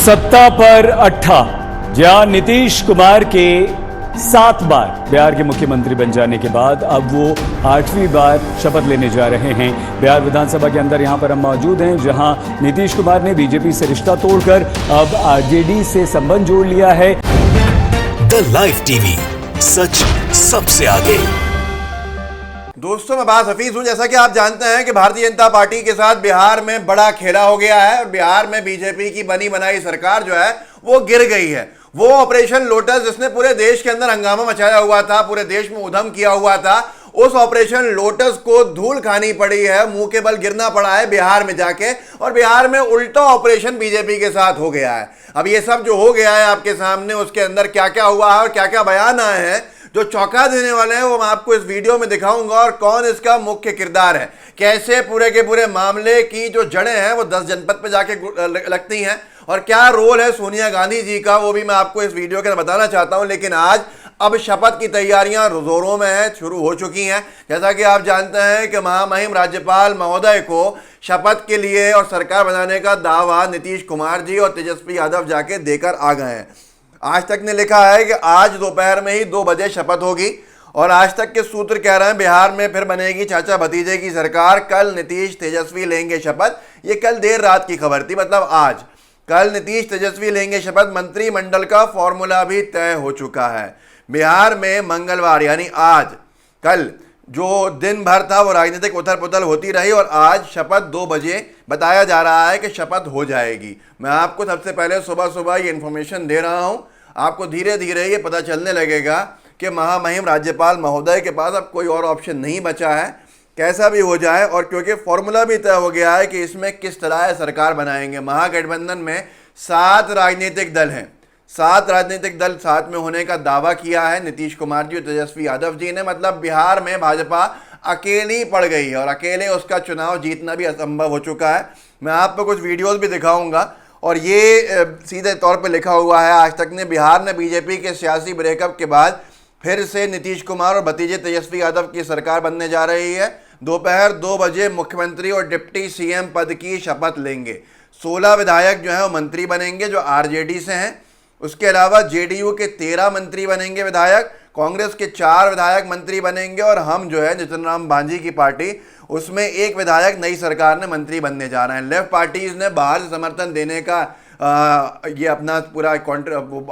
सत्ता पर अट्ठा, जहां नीतीश कुमार के 7 बार बिहार के मुख्यमंत्री बन जाने के बाद अब वो 8वीं बार शपथ लेने जा रहे हैं। बिहार विधानसभा के अंदर यहां पर हम मौजूद हैं, जहां नीतीश कुमार ने बीजेपी से रिश्ता तोड़कर अब आरजेडी से संबंध जोड़ लिया है। द लाइव टीवी, सच सबसे आगे। दोस्तों, मैं बात हफीज हूं। जैसा कि आप जानते हैं कि भारतीय जनता पार्टी के साथ बिहार में बड़ा खेला हो गया है और बिहार में बीजेपी की बनी बनाई सरकार जो है वो गिर गई है। वो ऑपरेशन लोटस जिसने पूरे देश के अंदर हंगामा मचाया हुआ था, पूरे देश में उधम किया हुआ था, उस ऑपरेशन लोटस को धूल खानी पड़ी है, मुंह के बल गिरना पड़ा है बिहार में जाके, और बिहार में उल्टा ऑपरेशन बीजेपी के साथ हो गया है। अब ये सब जो हो गया है आपके सामने, उसके अंदर क्या क्या हुआ है और क्या क्या बयान आए हैं जो चौंका देने वाले हैं, वो मैं आपको इस वीडियो में दिखाऊंगा। और कौन इसका मुख्य किरदार है, कैसे पूरे के पूरे मामले की जो जड़ें हैं वो 10 जनपद पे जाके लगती हैं, और क्या रोल है सोनिया गांधी जी का, वो भी मैं आपको इस वीडियो के अंदर बताना चाहता हूं। लेकिन आज अब शपथ की तैयारियां जोरों में हैं, शुरू हो चुकी हैं। जैसा कि आप जानते हैं कि महामहिम राज्यपाल महोदय को शपथ के लिए और सरकार बनाने का दावा नीतीश कुमार जी और तेजस्वी यादव जाके देकर आ गए हैं। आज तक ने लिखा है कि आज दोपहर में ही 2 बजे शपथ होगी, और आज तक के सूत्र कह रहे हैं बिहार में फिर बनेगी चाचा भतीजे की सरकार। कल नीतीश तेजस्वी लेंगे शपथ, ये कल देर रात की खबर थी, मतलब आज कल नीतीश तेजस्वी लेंगे शपथ। मंत्रिमंडल का फॉर्मूला भी तय हो चुका है। बिहार में मंगलवार यानी आज, कल जो दिन भर था वो राजनीतिक उथल पुथल होती रही, और आज शपथ 2 बजे बताया जा रहा है कि शपथ हो जाएगी। मैं आपको सबसे पहले सुबह सुबह ये इन्फॉर्मेशन दे रहा हूं। आपको धीरे धीरे ये पता चलने लगेगा कि महामहिम राज्यपाल महोदय के पास अब कोई और ऑप्शन नहीं बचा है, कैसा भी हो जाए। और क्योंकि फॉर्मूला भी तय हो गया है कि इसमें किस तरह सरकार बनाएंगे। महागठबंधन में 7 राजनीतिक दल हैं, 7 राजनीतिक दल साथ में होने का दावा किया है नीतीश कुमार जी और तेजस्वी यादव जी ने। मतलब बिहार में भाजपा अकेली पड़ गई है और अकेले उसका चुनाव जीतना भी असंभव हो चुका है। मैं आपको कुछ वीडियोस भी दिखाऊंगा, और ये सीधे तौर पे लिखा हुआ है आज तक ने, बिहार में बीजेपी के सियासी ब्रेकअप के बाद फिर से नीतीश कुमार और भतीजे तेजस्वी यादव की सरकार बनने जा रही है। दोपहर 2 बजे मुख्यमंत्री और डिप्टी सीएम पद की शपथ लेंगे। 16 विधायक जो है वो मंत्री बनेंगे जो आरजेडी से हैं। उसके अलावा जेडीयू के 13 मंत्री बनेंगे विधायक, कांग्रेस के 4 विधायक मंत्री बनेंगे, और हम जो है जितिन राम मांझी की पार्टी, उसमें 1 विधायक नई सरकार ने मंत्री बनने जा रहे हैं। लेफ्ट पार्टीज ने बाहर से समर्थन देने का ये अपना पूरा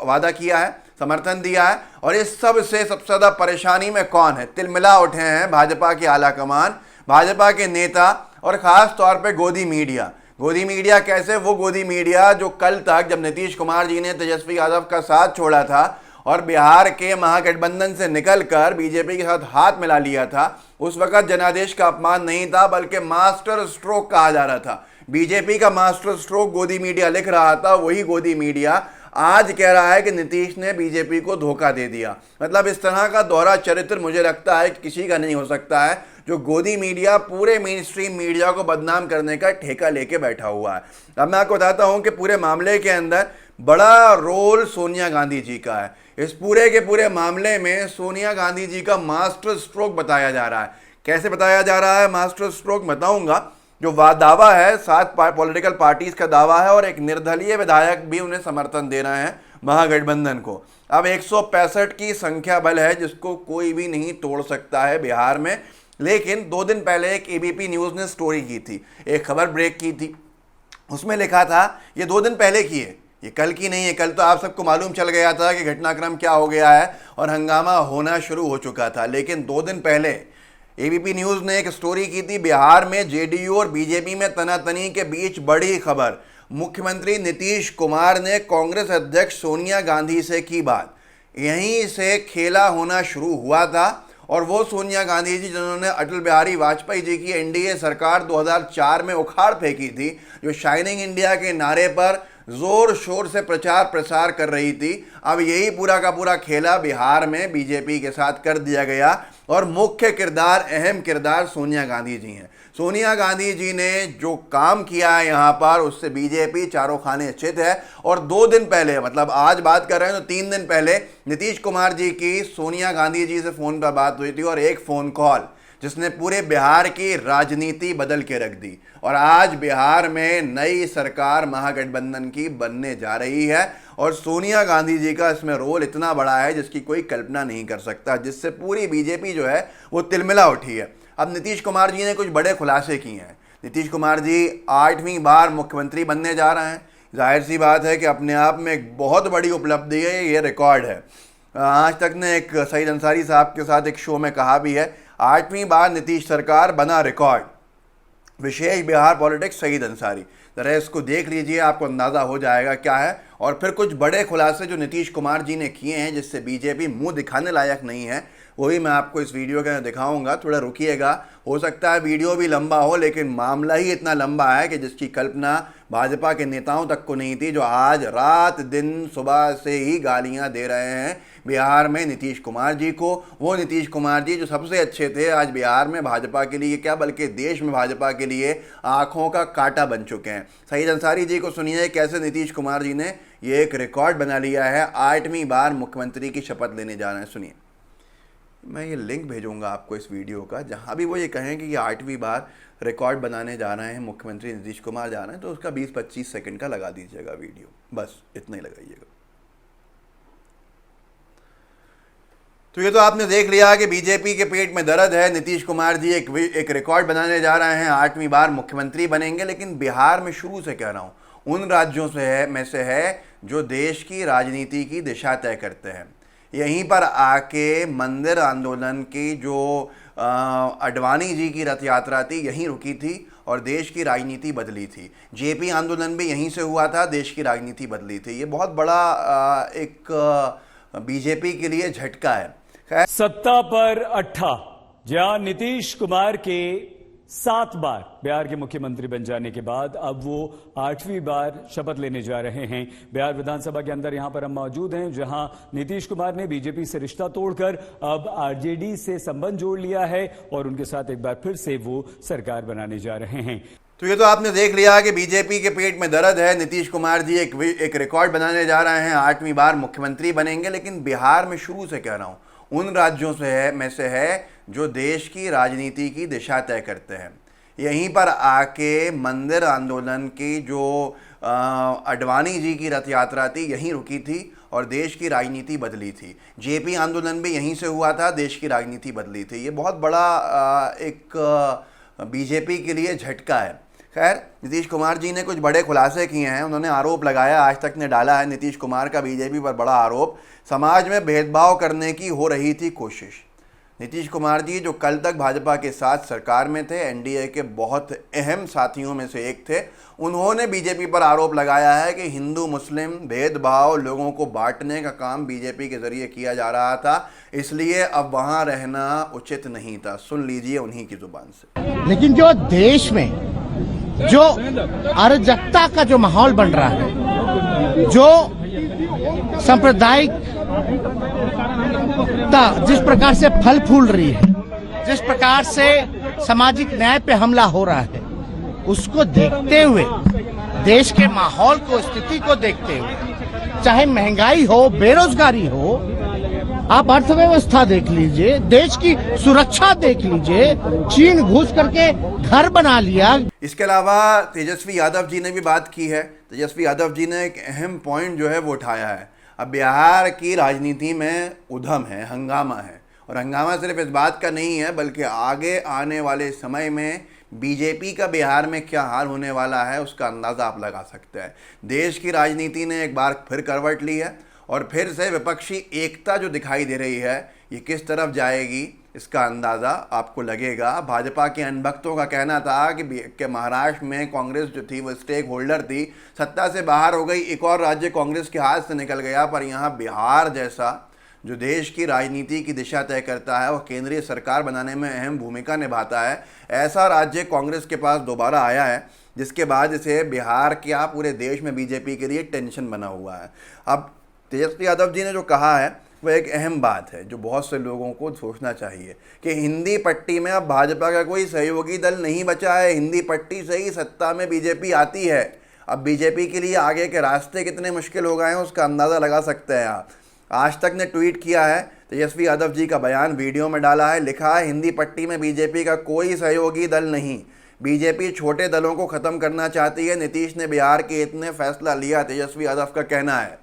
वादा किया है, समर्थन दिया है। और इस सब से सबसे ज़्यादा परेशानी में कौन है, तिलमिला उठे हैं भाजपा के आला कमान, भाजपा के नेता, और ख़ास तौर पे गोदी मीडिया। गोदी मीडिया कैसे, वो गोदी मीडिया जो कल तक जब नीतीश कुमार जी ने तेजस्वी यादव का साथ छोड़ा था और बिहार के महागठबंधन से निकलकर बीजेपी के साथ हाथ मिला लिया था, उस वक्त जनादेश का अपमान नहीं था बल्कि मास्टर स्ट्रोक कहा जा रहा था। बीजेपी का मास्टर स्ट्रोक गोदी मीडिया लिख रहा था। वही गोदी मीडिया आज कह रहा है कि नीतीश ने बीजेपी को धोखा दे दिया। मतलब इस तरह का दोहरा चरित्र मुझे लगता है कि किसी का नहीं हो सकता है, जो गोदी मीडिया पूरे मेन स्ट्रीम मीडिया को बदनाम करने का ठेका लेके बैठा हुआ है। अब मैं आपको बताता हूं कि पूरे मामले के अंदर बड़ा रोल सोनिया गांधी जी का है। इस पूरे के पूरे मामले में सोनिया गांधी जी का मास्टर स्ट्रोक बताया जा रहा है। कैसे बताया जा रहा है मास्टर स्ट्रोक, बताऊंगा। जो दावा है 7 पॉलिटिकल पार्टीज का दावा है, और एक निर्दलीय विधायक भी उन्हें समर्थन दे रहे हैं महागठबंधन को। अब 165 की संख्या बल है जिसको कोई भी नहीं तोड़ सकता है बिहार में। लेकिन 2 दिन पहले एक एबीपी न्यूज़ ने स्टोरी की थी, एक खबर ब्रेक की थी। उसमें लिखा था, ये 2 दिन पहले की है, ये कल की नहीं है। कल तो आप सबको मालूम चल गया था कि घटनाक्रम क्या हो गया है और हंगामा होना शुरू हो चुका था। लेकिन 2 दिन पहले एबीपी न्यूज़ ने एक स्टोरी की थी, बिहार में जेडीयू और बीजेपी में तनातनी के बीच बड़ी खबर। मुख्यमंत्री नीतीश कुमार ने कांग्रेस अध्यक्ष सोनिया गांधी से की बात। यहीं से खेला होना शुरू हुआ था, और वो सोनिया गांधी जी जिन्होंने अटल बिहारी वाजपेयी जी की एनडीए सरकार 2004 में उखाड़ फेंकी थी, जो शाइनिंग इंडिया के नारे पर जोर शोर से प्रचार प्रसार कर रही थी, अब यही पूरा का पूरा खेला बिहार में बीजेपी के साथ कर दिया गया। और मुख्य किरदार, अहम किरदार सोनिया गांधी जी हैं। सोनिया गांधी जी ने जो काम किया है यहाँ पर, उससे बीजेपी चारों खाने चित है। और 2 दिन पहले, मतलब आज बात कर रहे हैं तो 3 दिन पहले नीतीश कुमार जी की सोनिया गांधी जी से फ़ोन पर बात हुई थी, और एक फ़ोन कॉल जिसने पूरे बिहार की राजनीति बदल के रख दी। और आज बिहार में नई सरकार महागठबंधन की बनने जा रही है और सोनिया गांधी जी का इसमें रोल इतना बड़ा है जिसकी कोई कल्पना नहीं कर सकता, जिससे पूरी बीजेपी जो है वो तिलमिला उठी है। अब नीतीश कुमार जी ने कुछ बड़े खुलासे किए हैं। नीतीश कुमार जी 8वीं बार मुख्यमंत्री बनने जा रहे हैं। जाहिर सी बात है कि अपने आप में एक बहुत बड़ी उपलब्धि है, ये रिकॉर्ड है। आज तक ने एक सईद अंसारी साहब के साथ एक शो में कहा भी है, 8वीं बार नीतीश सरकार बना रिकॉर्ड। विशेष बिहार पॉलिटिक्स सईद अंसारी, जरा इसको देख लीजिए, आपको अंदाज़ा हो जाएगा क्या है। और फिर कुछ बड़े खुलासे जो नीतीश कुमार जी ने किए हैं जिससे बीजेपी मुंह दिखाने लायक नहीं है, वही मैं आपको इस वीडियो के दिखाऊंगा। थोड़ा रुकिएगा, हो सकता है वीडियो भी लंबा हो, लेकिन मामला ही इतना लंबा है कि जिसकी कल्पना भाजपा के नेताओं तक को नहीं थी, जो आज रात दिन सुबह से ही गालियां दे रहे हैं बिहार में नीतीश कुमार जी को। वो नीतीश कुमार जी जो सबसे अच्छे थे, आज बिहार में भाजपा के लिए क्या बल्कि देश में भाजपा के लिए आंखों का कांटा बन चुके हैं। सईद अंसारी जी को सुनिए कैसे नीतीश कुमार जी ने ये एक रिकॉर्ड बना लिया है, 8वीं बार मुख्यमंत्री की शपथ लेने जा रहे हैं। सुनिए, मैं ये लिंक भेजूंगा आपको इस वीडियो का, जहां भी वो ये कहें कि ये 8वीं बार रिकॉर्ड बनाने जा रहे हैं मुख्यमंत्री नीतीश कुमार जा रहे हैं, तो उसका 20-25 सेकंड का लगा दीजिएगा वीडियो, बस इतना ही लगाइएगा। तो ये तो आपने देख लिया कि बीजेपी के पेट में दर्द है। नीतीश कुमार जी एक रिकॉर्ड बनाने जा रहे हैं, 8वीं बार मुख्यमंत्री बनेंगे। लेकिन बिहार में शुरू से कह रहा हूँ, उन राज्यों में से है जो देश की राजनीति की दिशा तय करते हैं। यहीं पर आके मंदिर आंदोलन की जो अडवाणी जी की रथ यात्रा थी, यहीं रुकी थी और देश की राजनीति बदली थी। जेपी आंदोलन भी यहीं से हुआ था, देश की राजनीति बदली थी। ये बहुत बड़ा एक बीजेपी के लिए झटका है। खैर, सत्ता पर अट्ठा, जहां नीतीश कुमार के 7 बार बिहार के मुख्यमंत्री बन जाने के बाद अब वो 8वीं बार शपथ लेने जा रहे हैं। बिहार विधानसभा के अंदर यहां पर हम मौजूद हैं, जहां नीतीश कुमार ने बीजेपी से रिश्ता तोड़कर अब आरजेडी से संबंध जोड़ लिया है और उनके साथ एक बार फिर से वो सरकार बनाने जा रहे हैं। तो ये तो आपने देख लिया कि बीजेपी के पेट में दर्द है। नीतीश कुमार जी एक रिकॉर्ड बनाने जा रहे हैं, 8वीं बार मुख्यमंत्री बनेंगे। लेकिन बिहार में शुरू से कह रहा हूँ, उन राज्यों में से है जो देश की राजनीति की दिशा तय करते हैं। यहीं पर आके मंदिर आंदोलन की जो अडवाणी जी की रथ यात्रा थी, यहीं रुकी थी और देश की राजनीति बदली थी। जेपी आंदोलन भी यहीं से हुआ था, देश की राजनीति बदली थी। ये बहुत बड़ा एक बीजेपी के लिए झटका है। खैर, नीतीश कुमार जी ने कुछ बड़े खुलासे किए हैं। उन्होंने आरोप लगाया, आज तक ने डाला है नीतीश कुमार का बीजेपी पर बड़ा आरोप, समाज में भेदभाव करने की हो रही थी कोशिश। नीतीश कुमार जी जो कल तक भाजपा के साथ सरकार में थे, एनडीए के बहुत अहम साथियों में से एक थे, उन्होंने बीजेपी पर आरोप लगाया है कि हिंदू मुस्लिम भेदभाव, लोगों को बांटने का काम बीजेपी के जरिए किया जा रहा था, इसलिए अब वहां रहना उचित नहीं था। सुन लीजिए उन्हीं की जुबान से। लेकिन जो देश में जो अराजकता का जो माहौल बन रहा है, जो सांप्रदायिक जिस प्रकार से फल फूल रही है, जिस प्रकार से सामाजिक न्याय पे हमला हो रहा है, उसको देखते हुए, देश के माहौल को, स्थिति को देखते हुए, चाहे महंगाई हो, बेरोजगारी हो, आप अर्थव्यवस्था देख लीजिए, देश की सुरक्षा देख लीजिए, चीन घुस करके घर बना लिया। इसके अलावा तेजस्वी यादव जी ने भी बात की है। तेजस्वी यादव जी ने एक अहम पॉइंट जो है वो उठाया है। अब बिहार की राजनीति में उधम है, हंगामा है, और हंगामा सिर्फ इस बात का नहीं है बल्कि आगे आने वाले समय में बीजेपी का बिहार में क्या हाल होने वाला है उसका अंदाज़ा आप लगा सकते हैं। देश की राजनीति ने एक बार फिर करवट ली है और फिर से विपक्षी एकता जो दिखाई दे रही है, ये किस तरफ जाएगी इसका अंदाज़ा आपको लगेगा। भाजपा के अनभक्तों का कहना था कि महाराष्ट्र में कांग्रेस जो थी वो स्टेक होल्डर थी, सत्ता से बाहर हो गई, एक और राज्य कांग्रेस के हाथ से निकल गया। पर यहाँ बिहार जैसा जो देश की राजनीति की दिशा तय करता है, वो केंद्रीय सरकार बनाने में अहम भूमिका निभाता है, ऐसा राज्य कांग्रेस के पास दोबारा आया है, जिसके बाद इसे बिहार क्या पूरे देश में बीजेपी के लिए टेंशन बना हुआ है। अब तेजस्वी यादव जी ने जो कहा है वो एक अहम बात है जो बहुत से लोगों को सोचना चाहिए कि हिंदी पट्टी में अब भाजपा का कोई सहयोगी दल नहीं बचा है। हिंदी पट्टी से ही सत्ता में बीजेपी आती है। अब बीजेपी के लिए आगे के रास्ते कितने मुश्किल हो गए हैं उसका अंदाज़ा लगा सकते हैं आप। आज तक ने ट्वीट किया है, तेजस्वी यादव जी का बयान वीडियो में डाला है, लिखा है हिंदी पट्टी में बीजेपी का कोई सहयोगी दल नहीं, बीजेपी छोटे दलों को खत्म करना चाहती है, नीतीश ने बिहार के इतने फैसला लिया, तेजस्वी यादव का कहना है।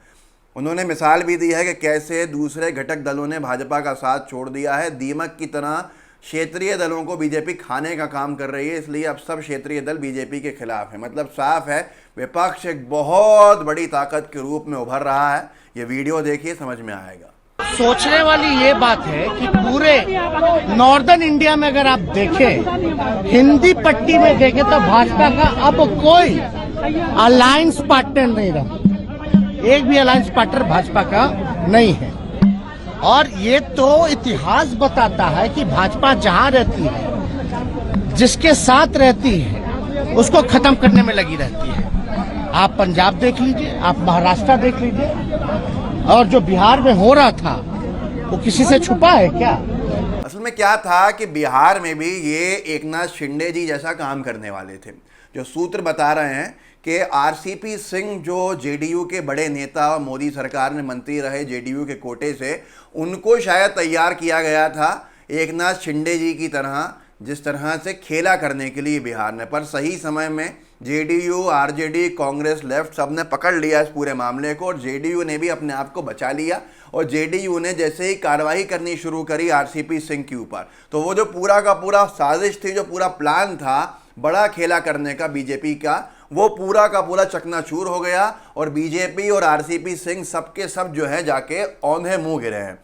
उन्होंने मिसाल भी दी है कि कैसे दूसरे घटक दलों ने भाजपा का साथ छोड़ दिया है, दीमक की तरह क्षेत्रीय दलों को बीजेपी खाने का काम कर रही है, इसलिए अब सब क्षेत्रीय दल बीजेपी के खिलाफ है। मतलब साफ है, विपक्ष एक बहुत बड़ी ताकत के रूप में उभर रहा है। ये वीडियो देखिए, समझ में आएगा। सोचने वाली ये बात है कि पूरे नॉर्दर्न इंडिया में अगर आप देखें, हिंदी पट्टी में देखें तो भाजपा का अब कोई अलायंस पार्टनर नहीं रहा, एक भी अलायंस पार्टनर भाजपा का नहीं है। और ये तो इतिहास बताता है कि भाजपा जहां रहती है, जिसके साथ रहती है, उसको खत्म करने में लगी रहती है। आप पंजाब देख लीजिए, आप महाराष्ट्र देख लीजिए, और जो बिहार में हो रहा था वो किसी से छुपा है क्या? असल में क्या था कि बिहार में भी ये एकनाथ शिंदे जी जैसा काम करने वाले थे। जो सूत्र बता रहे हैं कि आरसीपी सिंह जो जेडीयू के बड़े नेता और मोदी सरकार में मंत्री रहे जेडीयू के कोटे से, उनको शायद तैयार किया गया था एकनाथ शिंदे जी की तरह, जिस तरह से खेला करने के लिए बिहार में। पर सही समय में जेडीयू, आरजेडी, कांग्रेस, लेफ्ट सब ने पकड़ लिया इस पूरे मामले को, और जेडीयू ने भी अपने आप को बचा लिया। और जेडीयू ने जैसे ही कार्रवाई करनी शुरू करी आरसीपी सिंह के ऊपर, तो वो जो पूरा का पूरा साजिश थी, जो पूरा प्लान था बड़ा खेला करने का बीजेपी का, वो पूरा का पूरा चकनाचूर हो गया। और बीजेपी और आरसीपी सिंह सबके सब जो है जाके औंधे मुंह गिरे हैं।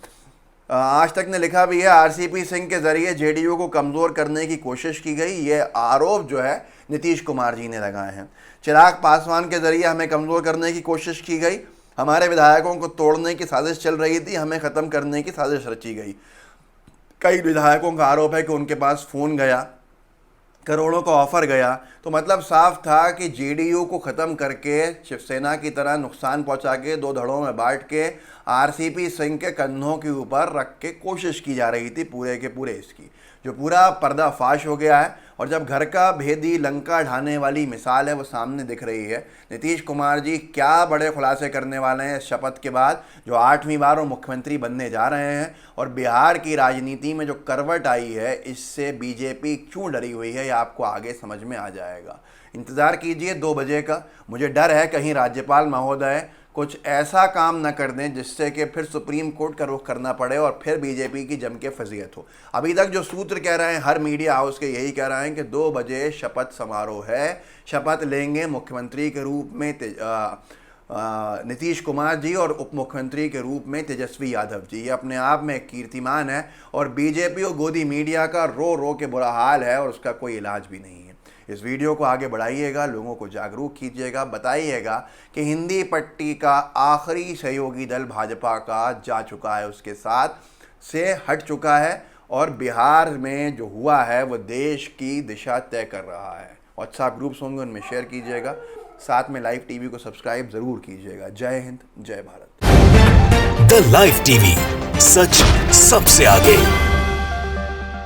आज तक ने लिखा भी है, आरसीपी सिंह के जरिए जेडीयू को कमजोर करने की कोशिश की गई, ये आरोप जो है नीतीश कुमार जी ने लगाए हैं। चिराग पासवान के जरिए हमें कमजोर करने की कोशिश की गई, हमारे विधायकों को तोड़ने की साजिश चल रही थी, हमें खत्म करने की साजिश रची गई। कई विधायकों का आरोप है कि उनके पास फोन गया, करोड़ों का ऑफर गया। तो मतलब साफ था कि जेडीयू को ख़त्म करके, शिवसेना की तरह नुकसान पहुंचा के, दो धड़ों में बांट के आरसीपी सिंह के कंधों के ऊपर रख के कोशिश की जा रही थी पूरे के पूरे इसकी, जो पूरा पर्दाफाश हो गया है। और जब घर का भेदी लंका ढाने वाली मिसाल है वो सामने दिख रही है। नीतीश कुमार जी क्या बड़े खुलासे करने वाले हैं इस शपथ के बाद, जो 8वीं बार वो मुख्यमंत्री बनने जा रहे हैं। और बिहार की राजनीति में जो करवट आई है, इससे बीजेपी क्यों डरी हुई है, ये आपको आगे समझ में आ जाएगा। इंतज़ार कीजिए 2 बजे का। मुझे डर है कहीं राज्यपाल महोदय कुछ ऐसा काम न कर दें जिससे कि फिर सुप्रीम कोर्ट का रुख करना पड़े और फिर बीजेपी की जम के फजीयत हो। अभी तक जो सूत्र कह रहे हैं, हर मीडिया हाउस के यही कह रहे हैं कि 2 बजे शपथ समारोह है, शपथ लेंगे मुख्यमंत्री के रूप में नीतीश कुमार जी और उप मुख्यमंत्री के रूप में तेजस्वी यादव जी। ये अपने आप में एक कीर्तिमान है और बीजेपी और गोदी मीडिया का रो रो के बुरा हाल है और उसका कोई इलाज भी नहीं है। इस वीडियो को आगे बढ़ाइएगा, लोगों को जागरूक कीजिएगा, बताइएगा कि हिंदी पट्टी का आखिरी सहयोगी दल भाजपा का जा चुका है, उसके साथ से हट चुका है और बिहार में जो हुआ है वो देश की दिशा तय कर रहा है। व्हाट्सएप ग्रुप्स होंगे, उनमें शेयर कीजिएगा, साथ में लाइव टीवी को सब्सक्राइब जरूर कीजिएगा। जय हिंद, जय भारत। द लाइव टीवी, सच सबसे आगे।